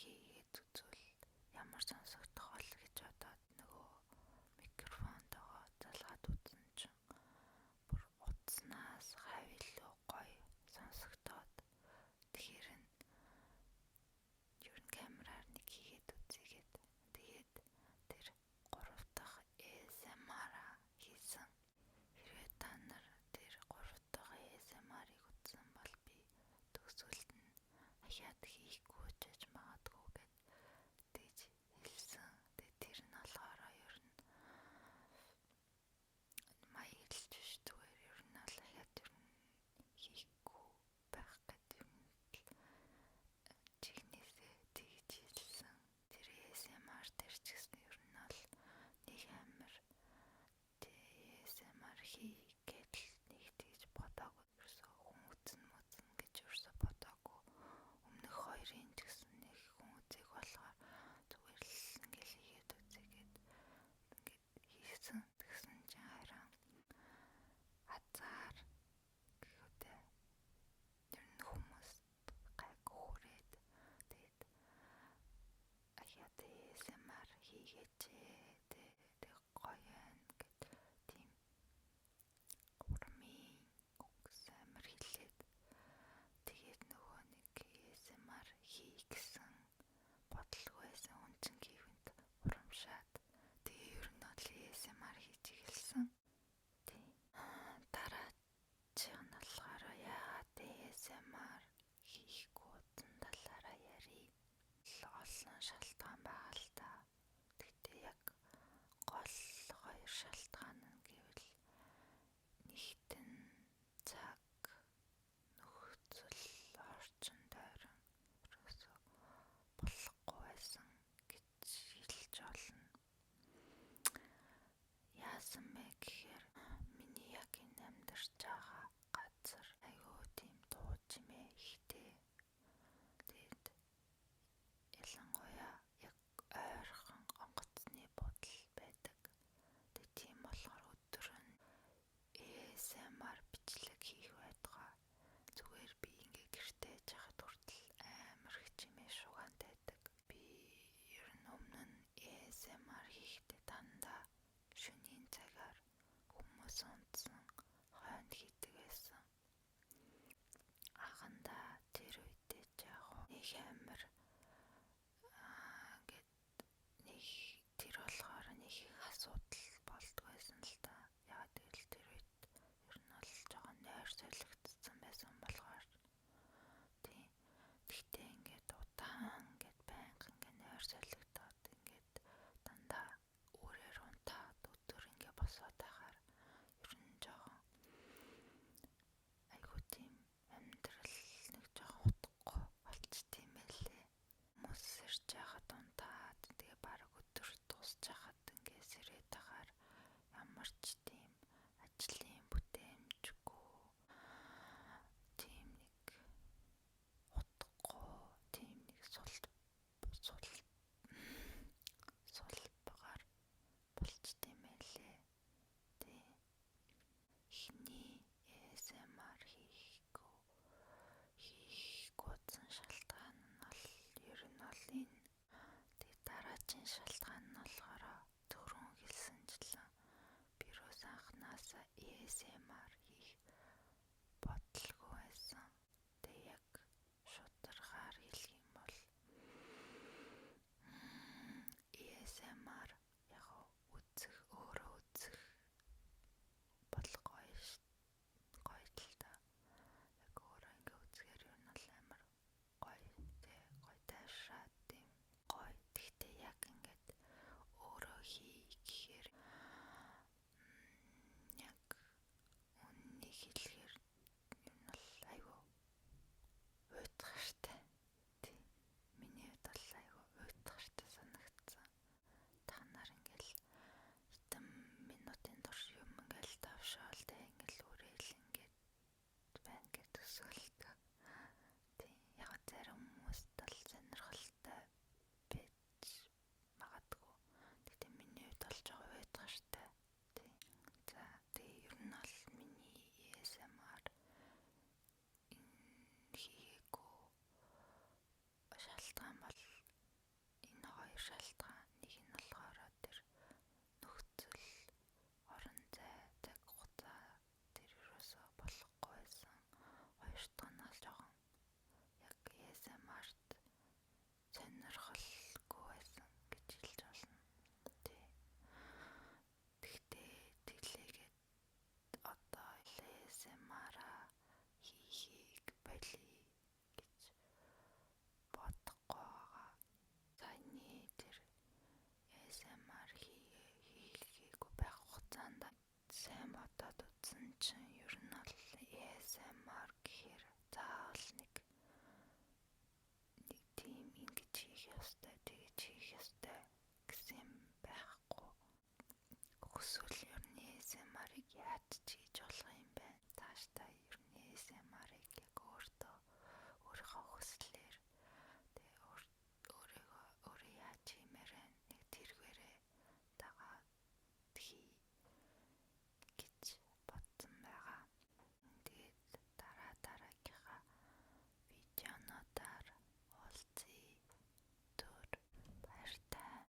хийгээд үзвэл ямар сонсогдох бол гэж бодоод нөгөө микрофонтойгоо залгаад үзсэн чинь бүр утаснаас хавь илүү гоё сонсогдоод тэгэхээр нь ер нь камераар нэг хийгээд үзьгээд тэгээд тэр 3 дахь ASMR хийсэн. Хэрвээ та нар тэр 3 дахь ASMR-ыг үзсэн бол би төгсгөлд нь ахиад хийхгүй гэж магадгүй гэд тэгж хэлсэн. Тэгээд тэр нь болохоор ер нь маяглж биш зүгээр ер нь бол ахиад ер нь хийхгүй байх гэдэг юм чигнэсээ тэгж хэлсэн. Тэр ASMR дээр ч гэсэн ер нь бол нэг амар ASMR хийгээд нэг тэгж бодоагүй. Ерөөсөө хүн үзэн гэж ерөөсөө бодоагүй. Өмнөх хоёрын ч гэсэн нэг хүн үзег болохоор зүгээр л ингээл хийгээд үзээгээд ингээд хийсэн. Тэгсэн чинь хараа азар гэхүүдээ ер нь хүмүүс гайгүй хүрээд тэгээд ахиад ASMR хийгээч тэг гоё байна гэд тийм урмын үгс амар хэлээд тэгээд нөгөө нэг ASMR хий гэсэн бодлого байсан үнцэнгийн урамшаад тэгээ ер нь бол ASMR хийж эхэлсэн. Тийм дараачих нь болохоор яагаад ASMR хийхгүй удсан талаараа ярий. Олон шалтгаан байгаа л та. Тэгтээ яг гол 2 шалтгаан нь гэвэл нэгтэн цаг нөхцөл орчин тойрон ерөөсөө болохгүй байсан гэж хэлж болно. Яасан бэ гэхээр миний яг энэ амьдарч байгаа газар айгүй тийм дуу чимээ ихтэй. Тэгээд ялангуяа яг ойрхон онгоцны будал байдаг. Тэгээд тийм болохоор шалтгаан. Нэг нь болохоор тэр нөхцөл орон зай цаг хугацаа тэр юусоо болохгүй байсан. Хоёр дахь нь бол жоохон яг ASMR-т сонирхолгүй байсан гэж хэлж болно. Тэгтээ тэглээгээд одоо ASMR-аа хийхийг болий гэж бодохгүй байгаа. Саяны тэр ASMR хийгээгүй байх хугацаанд сайн бодоод үзсэн чинь ер нь бол ASMR гэхээр заавал нэг тийм ингэж хийх ёстой, тэгэж хийх ёстой гэсэн байхгүй. Эсвэл ер нь ASMR-ыг яаж ч хийж болох юм байна. Тааштай